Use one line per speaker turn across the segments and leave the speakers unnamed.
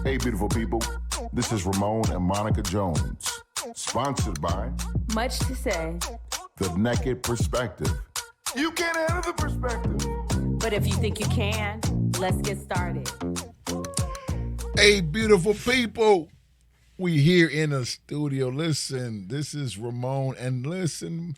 Hey, beautiful people. This is Romone and Monica Jones, sponsored by
Much to Say.
The Naked Perspective. You can't handle the perspective.
But if you think you can, let's get started.
Hey, beautiful people. We here in the studio. Listen, this is Romone. And listen,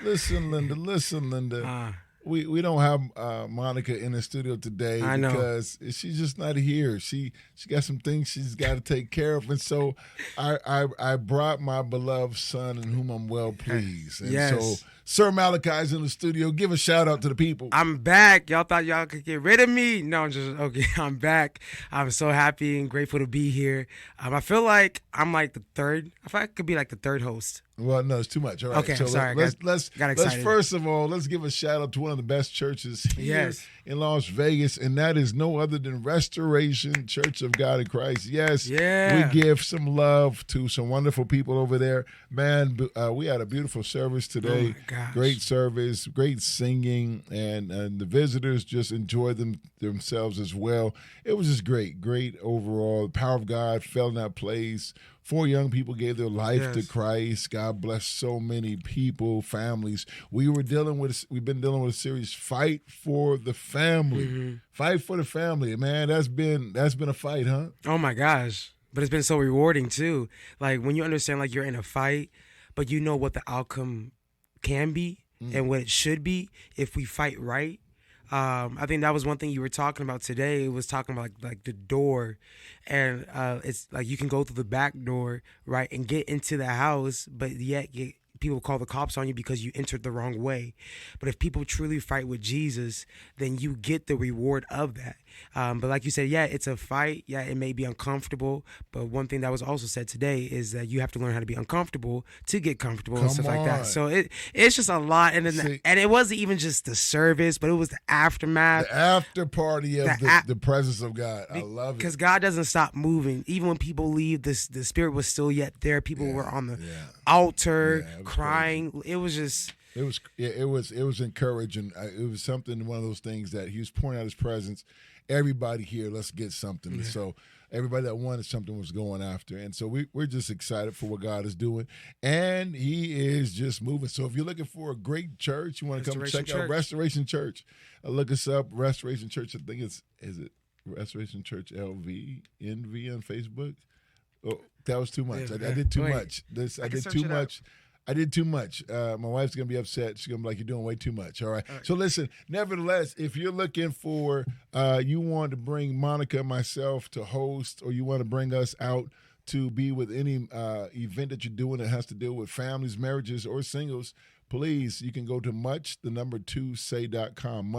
Linda. We don't have Monica in the studio today because she's just not here. She got some things she's got to take care of, and so I brought my beloved son, in whom I'm well pleased. And so Sir Malachi's in the studio. Give a shout out to the people.
I'm back. Y'all thought y'all could get rid of me? No, I'm just okay. I'm back. I'm so happy and grateful to be here. I feel like I'm like the third. I feel like I could be like the third host.
Well, no, it's too much. All right.
Okay,
so
sorry.
Let's first of all, let's give a shout out to one of the best churches here in Las Vegas, and that is no other than Restoration Church of God in Christ. Yes, we give some love to some wonderful people over there. Man, we had a beautiful service today.
Oh my gosh.
Great service, great singing, and the visitors just enjoyed themselves as well. It was just great overall. The power of God fell in that place. 4 young people gave their life to Christ. God bless so many people, families. We've been dealing with a series, Fight for the Family. Mm-hmm. Fight for the family, man. That's been a fight, huh?
Oh my gosh. But it's been so rewarding too. Like when you understand like you're in a fight, but you know what the outcome can be and what it should be if we fight right. I think that was one thing you were talking about today. It was talking about like the door, and it's like you can go through the back door, right, and get into the house, but yet people call the cops on you because you entered the wrong way. But if people truly fight with Jesus, then you get the reward of that. But like you said, it's a fight. Yeah, it may be uncomfortable. But one thing that was also said today is that you have to learn how to be uncomfortable to get comfortable and stuff like that. So it's just a lot. And then and it wasn't even just the service, but it was the aftermath.
The after party of the presence of God. I love it.
Because God doesn't stop moving. Even when people leave, the Spirit was still yet there. People were on the altar crying. Crazy. It was just...
It was encouraging. It was something, one of those things that he was pouring out his presence. Everybody here, let's get something. Yeah. So everybody that wanted something was going after. And so we're just excited for what God is doing. And he is just moving. So if you're looking for a great church, you want to come check out Restoration Church. Look us up, Restoration Church. I think is it Restoration Church LV, NV on Facebook? Oh, that was too much. I did too much. I did too much. I did too much. My wife's going to be upset. She's going to be like, you're doing way too much. All right. So listen, nevertheless, if you're looking for, you want to bring Monica and myself to host, or you want to bring us out to be with any event that you're doing that has to deal with families, marriages, or singles, please, you can go to much2say.com.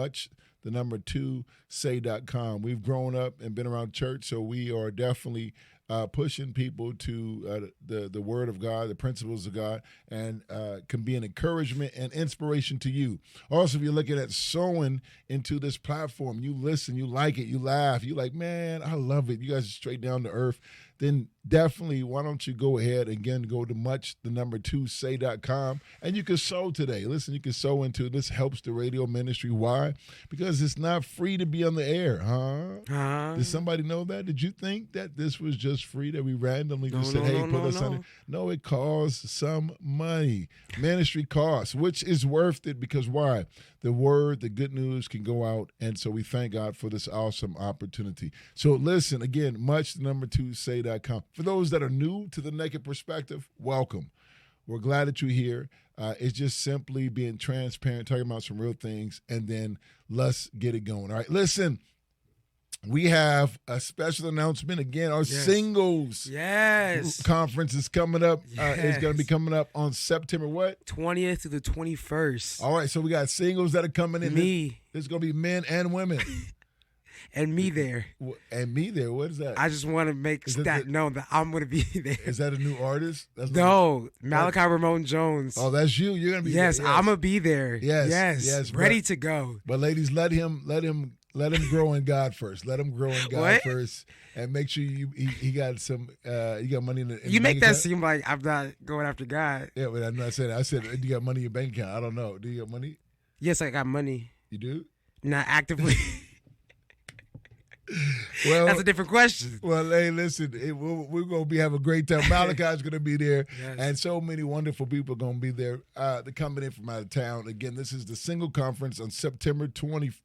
Much2say.com. We've grown up and been around church, so we are definitely pushing people to the Word of God, the principles of God, and can be an encouragement and inspiration to you. Also, if you're looking at sowing into this platform, you listen, you like it, you laugh, you like, man, I love it. You guys are straight down to earth. Then definitely, why don't you go ahead and again go to much2say.com, and you can sow today. Listen, you can sow into this. Helps the radio ministry. Why? Because it's not free to be on the air, huh? Did somebody know that? Did you think that this was just free, that we randomly put us on it? No, it costs some money. Ministry costs, which is worth it, because why? The word, the good news can go out, and so we thank God for this awesome opportunity. So listen, again, much2say.com. For those that are new to the Naked Perspective, welcome. We're glad that you're here. It's just simply being transparent, talking about some real things, and then let's get it going. All right, listen. We have a special announcement again. Our singles conference is coming up. It's going to be coming up on September what?
20th to the 21st.
All right, so we got singles that are coming in. There's going to be men and women.
And me there.
And me there? What is that?
I just want to make that known that I'm going to be there.
Is that a new artist?
Malachi Romone Jones.
Oh, that's you. You're going to be there.
Yes, I'm going to be there.
Yes.
Ready to go.
But ladies, let him grow in God first. Let him grow in God first, and make sure he got some. You got money in the.
You make that seem like I'm not going after God.
Yeah, but I'm not saying that. I said you got money in your bank account. I don't know. Do you got money?
Yes, I got money.
You do?
Not actively.
Well,
That's a different question.
Well, hey, listen, we're going to have a great time. Malachi's going to be there,
Yes.
and so many wonderful people are going to be there. They're coming in from out of town. Again, this is the single conference on September 20th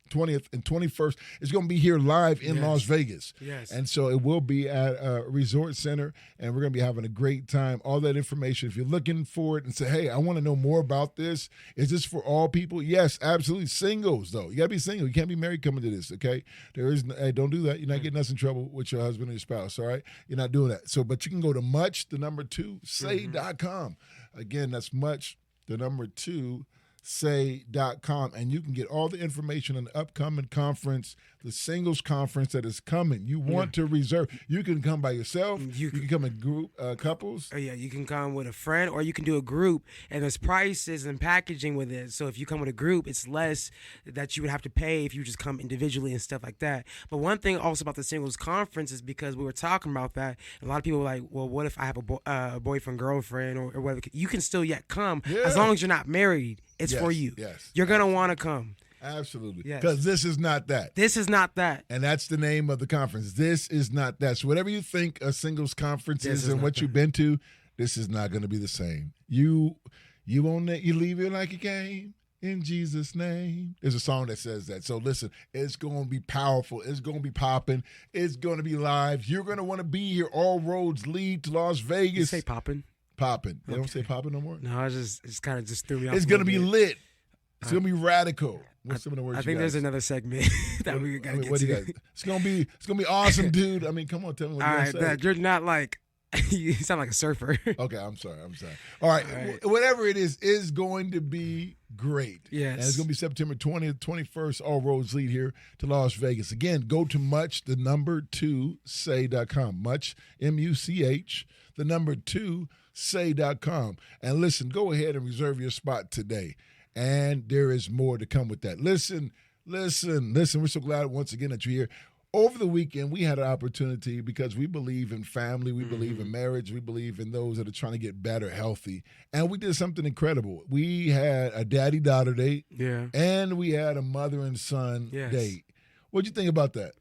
and 21st. It's going to be here live in Las Vegas.
Yes.
And so it will be at a resort center, and we're going to be having a great time. All that information, if you're looking for it and say, hey, I want to know more about this, is this for all people? Yes, absolutely. Singles, though. You got to be single. You can't be married coming to this, okay? Hey, don't do that. You're not getting us in trouble with your husband or your spouse, all right? You're not doing that. So, but you can go to say.com. Again, that's say.com, and you can get all the information on the upcoming conference, the singles conference that is coming. You want to reserve. You can come by yourself. You can come in group, couples.
Oh, yeah, you can come with a friend, or you can do a group, and there's prices and packaging with it. So if you come with a group, it's less that you would have to pay if you just come individually and stuff like that. But one thing also about the singles conference is because we were talking about that, and a lot of people were like, well, what if I have a boyfriend, girlfriend, or whatever? You can still yet come as long as you're not married. It's for you.
Yes.
You're going to want to come.
Absolutely.
Yes.
Because this is not that.
This is not that.
And that's the name of the conference. This is not that. So whatever you think a singles conference is and what you've been to, this is not going to be the same. You leave it like you came in Jesus' name. There's a song that says that. So listen, it's going to be powerful. It's going to be popping. It's going to be live. You're going to want to be here. All roads lead to Las Vegas.
You say popping?
Popping. They don't say popping no more?
No, it's kind of just threw me off.
It's going to be lit. It's going to be radical. What's some of the words
I think there's another segment that we got to get
what
to.
do you got? It's going to be awesome, dude. I mean, come on, tell me what
All
you
right,
got to say.
you're not like, you sound like a surfer.
Okay, I'm sorry. All right, whatever it is going to be great.
Yes.
And it's going to be September 20th, 21st, all roads lead here to Las Vegas. Again, go to say.com. Much, M-U-C-H, say.com. And listen, go ahead and reserve your spot today. And there is more to come with that. Listen. We're so glad once again that you're here. Over the weekend, we had an opportunity because we believe in family, we believe in marriage, we believe in those that are trying to get better, healthy. And we did something incredible. We had a daddy-daughter date, and we had a mother and son date. What'd you think about that?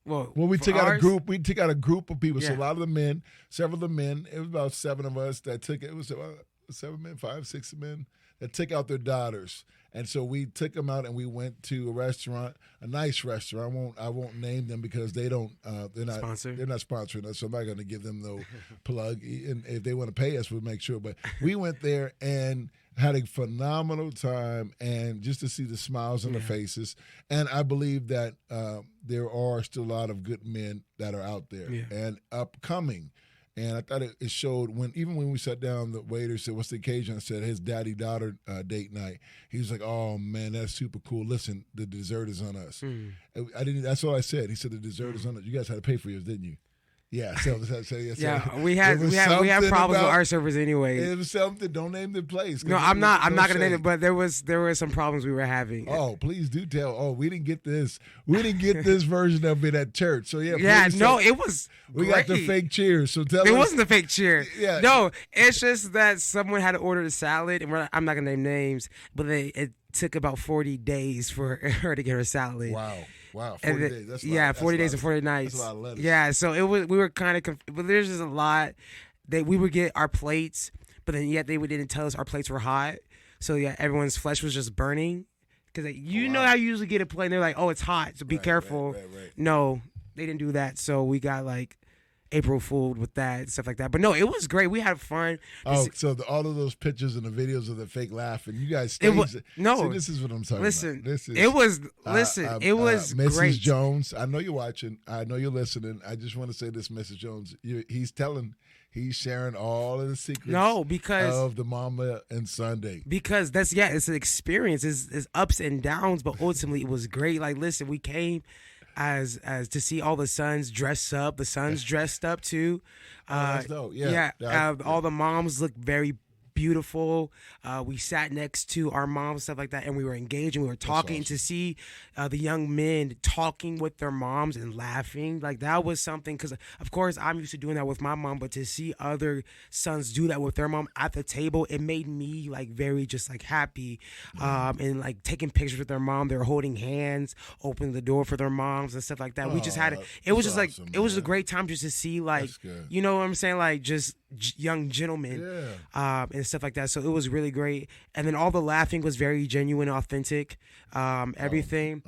Well,
we took out a group. We took out a group of people.
Yeah.
So a lot of the men, several of the men, it was about 7 of us that took it. It was about 7 men, 5, 6 men that took out their daughters. And so we took them out and we went to a restaurant, a nice restaurant. I won't name them because they don't. They're not sponsoring us. So I'm not going to give them no plug. And if they want to pay us, we'll make sure. But we went there and had a phenomenal time, and just to see the smiles on the faces. And I believe that there are still a lot of good men that are out there and upcoming. And I thought it showed even when we sat down, the waiter said, "What's the occasion?" I said, "His daddy-daughter date night." He was like, "Oh man, that's super cool. Listen, the dessert is on us." I didn't. That's all I said. He said, "The dessert is on us. You guys had to pay for yours, didn't you?" Yeah. So
we had problems with our servers anyway.
It was something. Don't name the place.
No, I'm not gonna name it. But there were some problems we were having.
Oh, please do tell. Oh, we didn't get this. We didn't get this version of it at church. So
it was.
We got the fake cheers. So tell us.
It wasn't the fake cheer.
Yeah.
No, it's just that someone had to order the salad, and I'm not gonna name names, but it took about 40 days for her to get her salad.
Wow, 40 days. That's a lot.
40 days and 40 nights.
That's a lot of lettuce.
Yeah, so we were kind of but there's just a lot that we would get our plates, but then yet they didn't tell us our plates were hot. So everyone's flesh was just burning because know how you usually get a plate and they're like, "Oh, it's hot, so be careful."
Right.
No, they didn't do that. So we got like April Fooled with that and stuff like that. But no, it was great. We had fun.
So all of those pictures and the videos of the fake laugh, and you guys staged it.
No.
See, this is what I'm talking about.
It was
Mrs.
great.
Jones, I know you're watching. I know you're listening. I just want to say this, Mrs. Jones. He's sharing all of the secrets of the mama and son date.
Because it's an experience. It's ups and downs, but ultimately it was great. Like, listen, we came as to see all the sons dress up. The sons dressed up too.
That's dope.
All the moms look very beautiful. We sat next to our moms, stuff like that, and we were engaged and we were talking.
awesome.
To see the young men talking with their moms and laughing, like that was something, because of course I'm used to doing that with my mom, but to see other sons do that with their mom at the table, it made me like very just like happy, and like taking pictures with their mom. They were holding hands, opening the door for their moms and stuff like that. We just had it was just
that's
like
awesome,
it was a
man.
great time just to see, like,
That's good.
you know what I'm saying, like just young gentlemen,
Yeah.
and stuff like that. So it was really great, and then all the laughing was very genuine, authentic. Everything.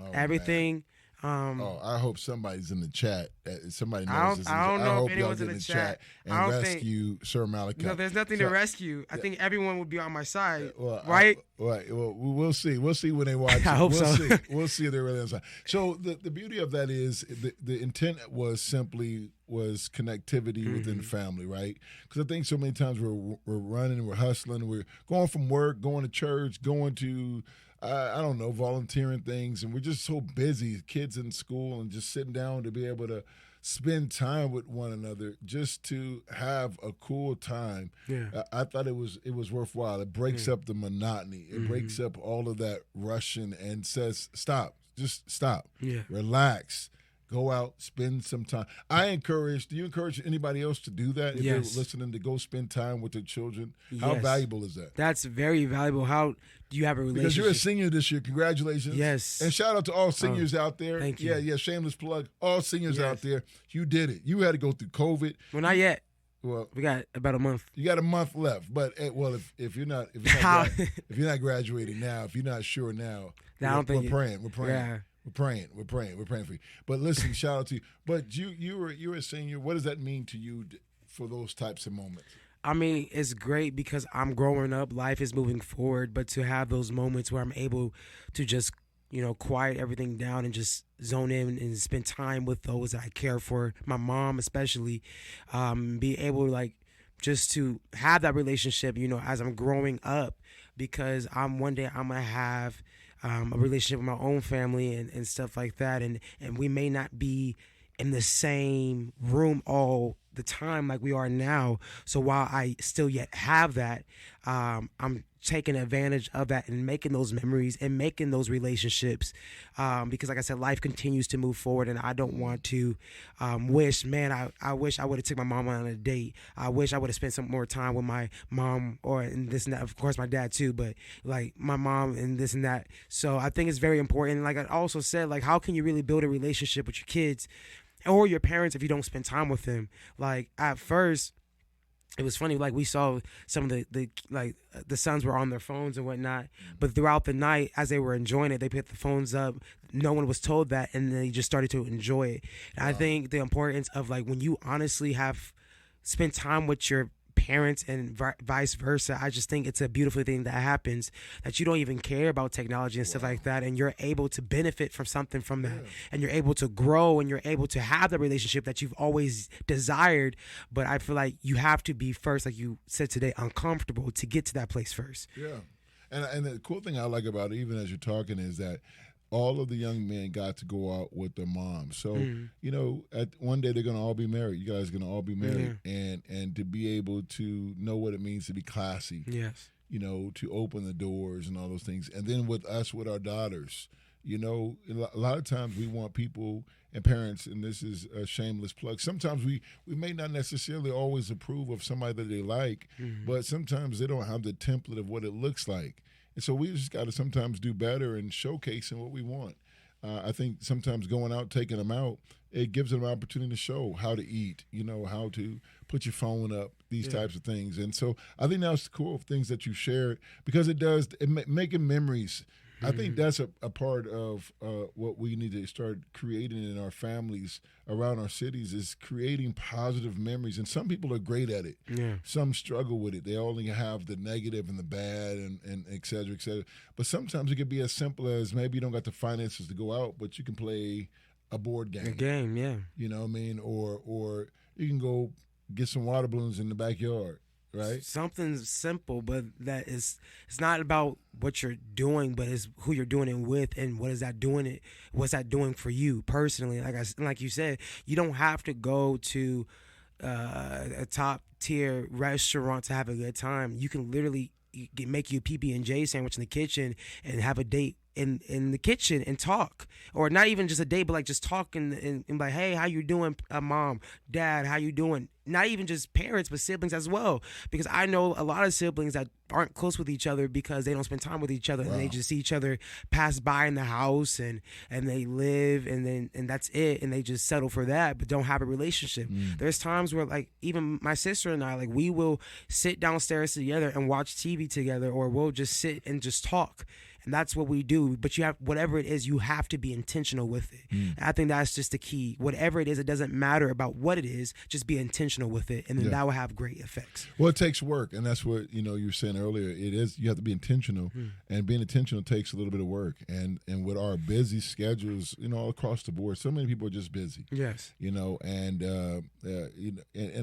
Oh, I hope somebody's in the chat. Somebody knows
I don't-
this.
I don't know if
hope y'all
anyone's
get
in
in
the
the
chat.
and
I don't think-
rescue Sir Malachi.
No, there's nothing to rescue. I think everyone would be on my side,
Well,
right?
Right. Well, we'll see. We'll see when they watch.
I
it.
hope
we'll
so.
See. We'll see if they're really on side. So the beauty of that is the intent was connectivity
Mm-hmm.
within the family, right? Because I think so many times we're running, we're hustling, we're going from work, going to church, going to I don't know, volunteering things, and we're just so busy, kids in school, and just sitting down to be able to spend time with one another, just to have a cool time.
Yeah.
I thought it was worthwhile. It breaks up the monotony. It breaks up all of that rushing and says, stop, just stop.
Yeah.
Relax. Go out, spend some time. Do you encourage anybody else to do that if
Yes.
they're listening, to go spend time with their children? How
Yes.
valuable is that?
That's very valuable. How do you have a relationship?
Because you're a senior this year. Congratulations.
Yes.
And shout out to all seniors out there.
thank you.
Yeah, shameless plug. All seniors
Yes.
out there. You did it. You had to go through COVID.
Well, not yet.
Well,
We got about a month.
you got a month left. But if you're not
How-
if you're not graduating now, if you're not sure now,
I don't think
we're praying. We're praying.
Yeah.
We're praying for you. But listen, shout out to you. But you're a senior. What does that mean to you for those types of moments?
I mean, it's great because I'm growing up. Life is moving forward, but to have those moments where I'm able to just, quiet everything down and just zone in and spend time with those that I care for, my mom especially, be able to like just to have that relationship, as I'm growing up, because one day I'm gonna have a relationship with my own family and stuff like that, and we may not be in the same room all the time like we are now. So while I still yet have that, I'm taking advantage of that and making those memories and making those relationships, because like I said, life continues to move forward, and I don't want to I wish I would have took my mom on a date. I wish I would have spent some more time with my mom, or and this and that, of course my dad too, but like my mom and this and that. So I think it's very important. Like I also said, like, how can you really build a relationship with your kids or your parents if you don't spend time with them? Like at first, it was funny, like we saw some of the sons were on their phones and whatnot, but throughout the night as they were enjoying it, they picked the phones up. No one was told that, and they just started to enjoy it. And I think the importance of like when you honestly have spent time with your parents and vice versa, I just think it's a beautiful thing that happens, that you don't even care about technology and stuff like that, and you're able to benefit from something from that, and you're able to grow, and you're able to have the relationship that you've always desired. But I feel like you have to be first, like you said today, uncomfortable to get to that place first.
Yeah. And the cool thing I like about it, even as you're talking, is that all of the young men got to go out with their moms. So, at one day they're going to all be married. You guys are going to all be married. And to be able to know what it means to be classy.
Yes.
To open the doors and all those things. And then with our daughters, a lot of times we want people and parents, and this is a shameless plug, sometimes we may not necessarily always approve of somebody that they like, but sometimes they don't have the template of what it looks like. And so we just got to sometimes do better in showcasing what we want. I think sometimes going out, taking them out, it gives them an opportunity to show how to eat, how to put your phone up, these types of things. And so I think that's the cool things that you shared, because making memories. I think that's a part of what we need to start creating in our families around our cities, is creating positive memories. And some people are great at it.
Yeah.
Some struggle with it. They only have the negative and the bad and et cetera, et cetera. But sometimes it could be as simple as maybe you don't got the finances to go out, but you can play a board game.
A game, yeah.
You know what I mean? Or you can go get some water balloons in the backyard. Right.
Something simple, but it's not about what you're doing, but it's who you're doing it with, and what's that doing for you personally. Like you said, you don't have to go to a top tier restaurant to have a good time. You can literally make you a PB&J sandwich in the kitchen and have a date in the kitchen and talk, or not even just a date, but like just talk and like, hey, how you doing, mom, dad, how you doing? Not even just parents, but siblings as well, because I know a lot of siblings that aren't close with each other because they don't spend time with each other.
Wow.
And they just see each other pass by in the house and they live and that's it, and they just settle for that but don't have a relationship. There's times where, like, even my sister and I, like, we will sit downstairs together and watch TV together, or we'll just sit and just talk. And that's what we do. But you have, whatever it is, you have to be intentional with it. And I think that's just the key. Whatever it is, it doesn't matter about what it is, just be intentional with it, and then that will have great effects.
Well, it takes work, and that's what you were saying earlier. It is, you have to be intentional, and being intentional takes a little bit of work. And with our busy schedules, all across the board, so many people are just busy.
Yes.
And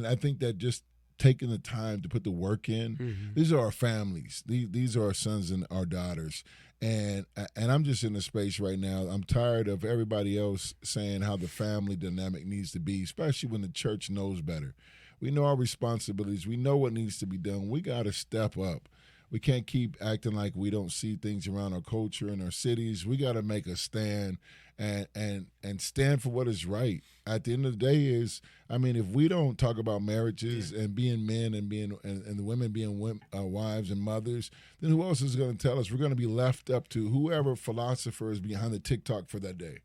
I think that just taking the time to put the work in. These are our families. These are our sons and our daughters. And I'm just in a space right now. I'm tired of everybody else saying how the family dynamic needs to be, especially when the church knows better. We know our responsibilities. We know what needs to be done. We got to step up. We can't keep acting like we don't see things around our culture and our cities. We got to make a stand and stand for what is right. At the end of the day if we don't talk about marriages and being men and the women being wives and mothers, then who else is going to tell us? We're going to be left up to whoever philosopher is behind the TikTok for that day.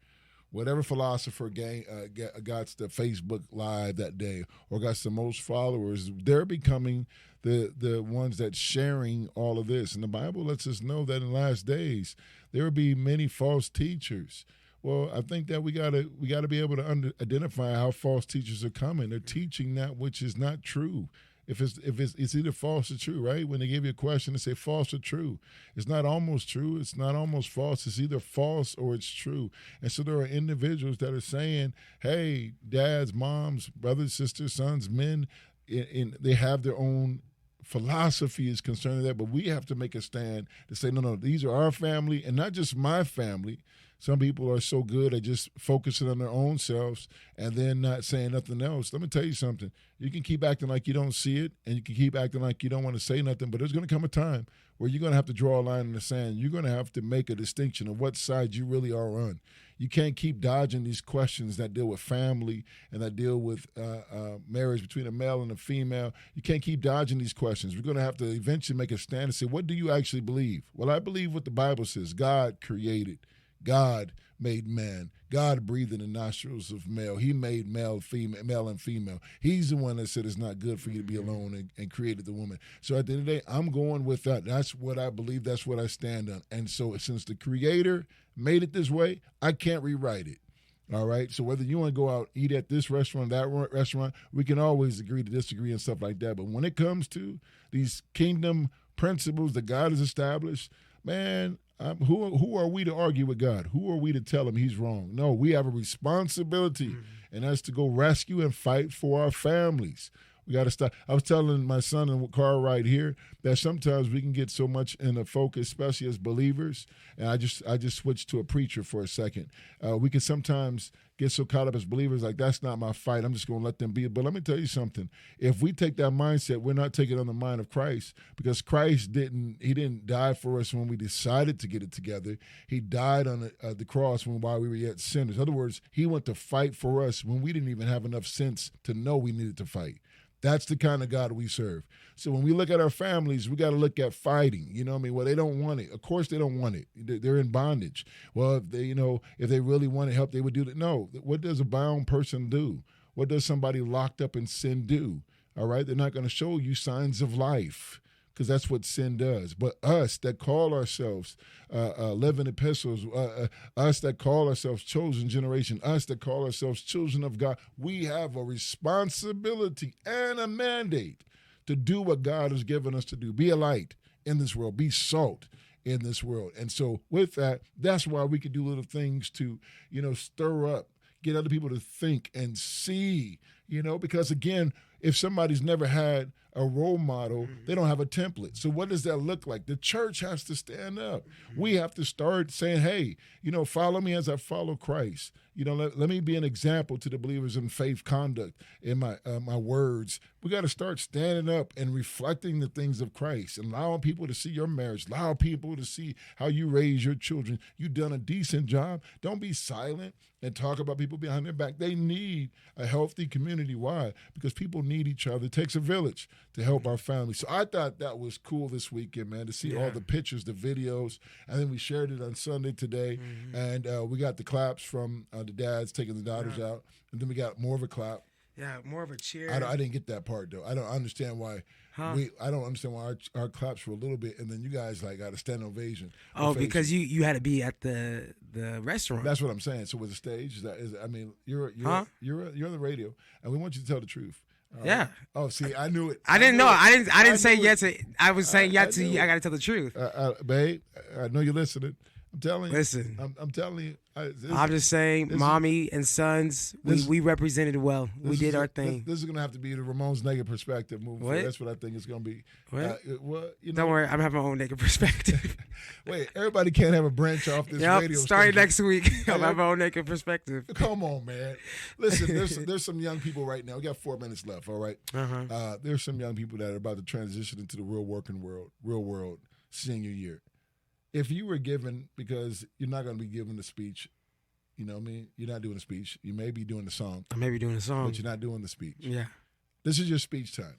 Whatever philosopher got the Facebook Live that day or got the most followers, they're becoming the ones that's sharing all of this. And the Bible lets us know that in the last days there will be many false teachers. Well, I think that we gotta be able to identify how false teachers are coming. They're teaching that which is not true. If it's either false or true, right? When they give you a question, they say false or true. It's not almost true. It's not almost false. It's either false or it's true. And so there are individuals that are saying, hey, dads, moms, brothers, sisters, sons, men, they have their own philosophies concerning that, but we have to make a stand to say, no, these are our family, and not just my family. Some people are so good at just focusing on their own selves and then not saying nothing else. Let me tell you something. You can keep acting like you don't see it, and you can keep acting like you don't want to say nothing, but there's going to come a time where you're going to have to draw a line in the sand. You're going to have to make a distinction of what side you really are on. You can't keep dodging these questions that deal with family and that deal with marriage between a male and a female. You can't keep dodging these questions. We're going to have to eventually make a stand and say, what do you actually believe? Well, I believe what the Bible says. God created. God made man. God breathed in the nostrils of male. He made male and female. He's the one that said it's not good for you to be alone and created the woman. So at the end of the day, I'm going with that. That's what I believe. That's what I stand on. And so since the Creator made it this way, I can't rewrite it. All right? So whether you want to go out, eat at this restaurant, that restaurant, we can always agree to disagree and stuff like that. But when it comes to these kingdom principles that God has established, man, who are we to argue with God? Who are we to tell him he's wrong? No, we have a responsibility, and that's to go rescue and fight for our families. We got to stop. I was telling my son in the car right here that sometimes we can get so much in a focus, especially as believers. And I just switched to a preacher for a second. We can sometimes get so caught up as believers, like that's not my fight. I'm just going to let them be. But let me tell you something. If we take that mindset, we're not taking on the mind of Christ, because Christ didn't die for us when we decided to get it together. He died on the cross while we were yet sinners. In other words, he went to fight for us when we didn't even have enough sense to know we needed to fight. That's the kind of God we serve. So when we look at our families, we got to look at fighting. You know what I mean? Well, they don't want it. Of course they don't want it. They're in bondage. Well, if they really wanted help, they would do that. No. What does a bound person do? What does somebody locked up in sin do? All right? They're not going to show you signs of life, because that's what sin does. But us that call ourselves living epistles, us that call ourselves chosen generation, us that call ourselves children of God, we have a responsibility and a mandate to do what God has given us to do. Be a light in this world. Be salt in this world. And so with that, that's why we can do little things to, stir up, get other people to think and see, because again, If somebody's never had a role model, they don't have a template. So what does that look like? The church has to stand up. We have to start saying, hey, follow me as I follow Christ. Let me be an example to the believers in faith conduct, in my words. We got to start standing up and reflecting the things of Christ, and allowing people to see your marriage, allow people to see how you raise your children. You've done a decent job. Don't be silent and talk about people behind their back. They need a healthy community. Why? Because people need each other. It takes a village to help our family. So I thought that was cool this weekend, man, to see all the pictures, the videos, and then we shared it on Sunday today, and we got the claps from the dads taking the daughters out, and then we got more of a clap.
Yeah, more of a cheer.
I didn't get that part though. I don't understand why. I don't understand why our claps were a little bit, and then you guys got a standing ovation.
Oh, because you had to be at the restaurant.
That's what I'm saying. So with the stage, you're on the radio, and we want you to tell the truth.
Yeah.
Oh, see, I knew it.
I didn't know. I didn't say yes to. I was saying yes to you. I got to tell the truth.
Babe, I know you're listening. I'm telling you.
Listen.
I'm telling you.
I'm just saying, mommy and sons, we represented well. We did our thing.
This is going to have to be the Ramone's negative perspective movie.
What?
That's what I think it's going to be.
What? Don't worry, I'm having my own negative perspective.
Wait, everybody can't have a branch off this radio
starting
station.
next week, I'll have my own negative perspective.
Come on, man. Listen, there's some young people right now. We got 4 minutes left, all right? There's some young people that are about to transition into the real world senior year. If you were given, because you're not going to be given the speech, you know what I mean? You're not doing a speech. You may be doing the song.
I may be doing a song.
But you're not doing the speech.
Yeah. This
is your speech time.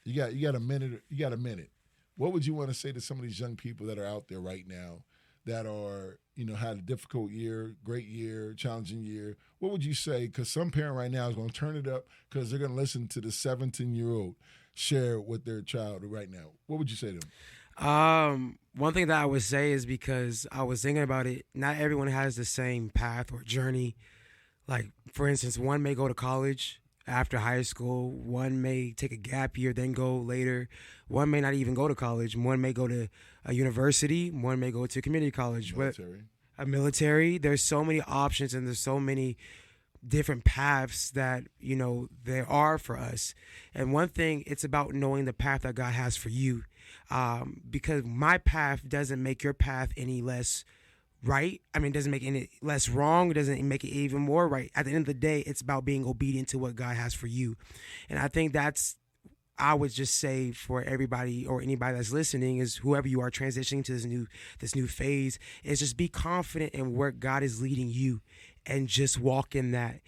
You got a minute. You got a minute. What would you want to say to some of these young people that are out there right now that are, had a difficult year, great year, challenging year? What would you say? Because some parent right now is going to turn it up because they're going to listen to the 17-year-old share with their child right now. What would you say to them?
One thing that I would say is, because I was thinking about it, not everyone has the same path or journey. Like, for instance, one may go to college after high school. One may take a gap year, then go later. One may not even go to college. One may go to a university. One may go to community college. Military. There's so many options, and there's so many different paths that, there are for us. And one thing, it's about knowing the path that God has for you. Because my path doesn't make your path any less right. I mean, it doesn't make any less wrong. It doesn't make it even more right. At the end of the day, it's about being obedient to what God has for you. And I think I would just say for everybody or anybody that's listening, is whoever you are transitioning to this new phase, is just be confident in where God is leading you, and just walk in that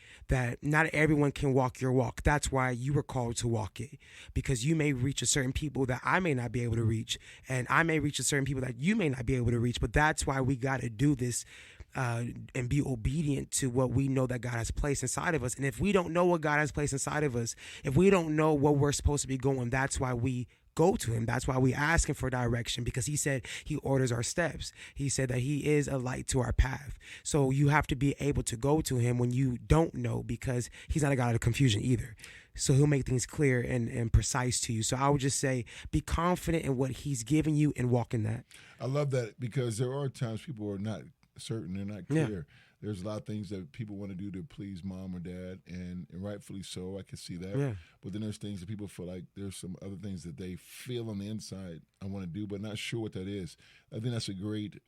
not everyone can walk your walk. That's why you were called to walk it, because you may reach a certain people that I may not be able to reach, and I may reach a certain people that you may not be able to reach. But that's why we got to do this and be obedient to what we know that God has placed inside of us. And if we don't know what God has placed inside of us, if we don't know what we're supposed to be going, that's why we go to him. That's why we ask him for direction, because he said he orders our steps. He said that he is a light to our path. So you have to be able to go to him when you don't know, because he's not a God of confusion either. So he'll make things clear and precise to you. So I would just say, be confident in what he's given you and walk in that.
I love that, because there are times people are not certain, they're not clear.
Yeah.
There's a lot of things that people want to do to please mom or dad, and rightfully so. I can see that.
Yeah. But
then there's things that people feel like there's some other things that they feel on the inside I want to do, but not sure what that is. I think that's a great,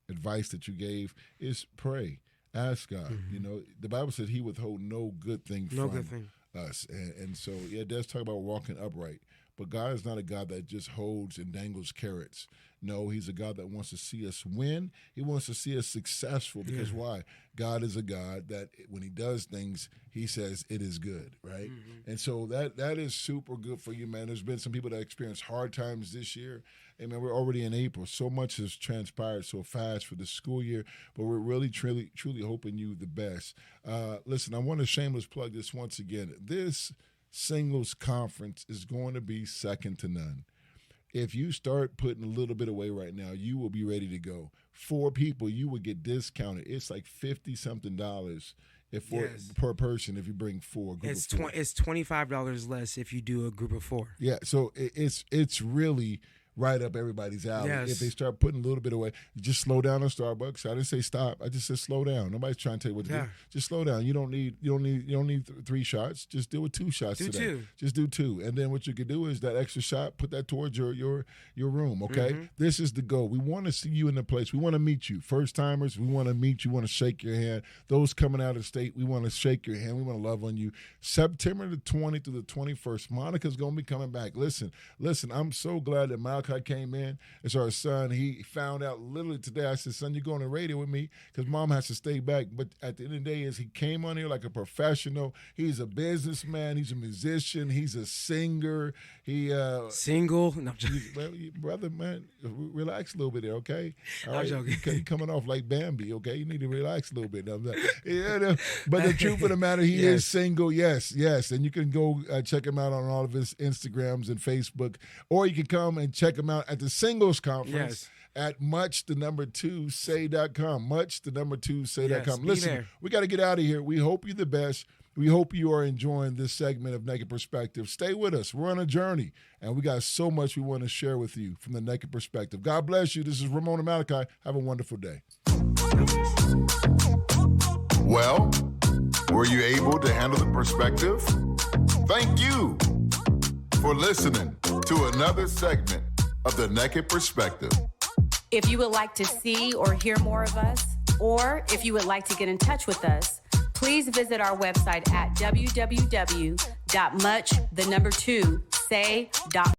advice that you gave, is pray. Ask God.
Mm-hmm.
The Bible says he withhold no good thing from us. And so, it does talk about walking upright. But God is not a God that just holds and dangles carrots. No, he's a God that wants to see us win. He wants to see us successful, because why? God is a God that when he does things, he says it is good, right? Mm-hmm. And so that is super good for you, man. There's been some people that experienced hard times this year. And man, we're already in April. So much has transpired so fast for the school year, but we're really, truly hoping you the best. Listen, I want to shameless plug this once again. This singles conference is going to be second to none. If you start putting a little bit away right now, you will be ready to go. 4 people, you will get discounted. It's like $50-something per person if you bring 4.
It's $25 less if you do a group of 4.
Yeah, so it's really, right up everybody's alley.
Yes.
If they start putting a little bit away, just slow down on Starbucks. I didn't say stop. I just said slow down. Nobody's trying to tell you what to do. Just slow down. You don't need 3 shots. Just deal with 2 shots today.
2.
Just do 2. And then what you could do is that extra shot, put that towards your room, okay? This is the goal. We want to see you in the place. We want to meet you. First timers, we want to meet you. We want to shake your hand. Those coming out of state, we want to shake your hand. We want to love on you. September the 20th through the 21st, Monica's going to be coming back. Listen, I'm so glad that Malachi came in. It's our son. He found out literally today. I said, son, you're going to radio with me because mom has to stay back. But at the end of the day, he came on here like a professional. He's a businessman. He's a musician. He's a singer.
Single? No, I'm joking.
Brother, man, relax a little bit there, okay? All
I'm
right?
joking.
You're coming off like Bambi, okay? You need to relax a little bit. But the truth of the matter, he is single, yes. And you can go check him out on all of his Instagrams and Facebook, or you can come and check him out at the Singles Conference. At much2say.com. Much2say.com. Listen,
there.
we got to get out of here. We hope you're the best. We hope you are enjoying this segment of Naked Perspective. Stay with us. We're on a journey, and we got so much we want to share with you from the Naked Perspective. God bless you. This is Romone and Malachi. Have a wonderful day.
Well, were you able to handle the perspective? Thank you for listening to another segment of the Naked Perspective.
If you would like to see or hear more of us, or if you would like to get in touch with us, please visit our website at www.much2say.com.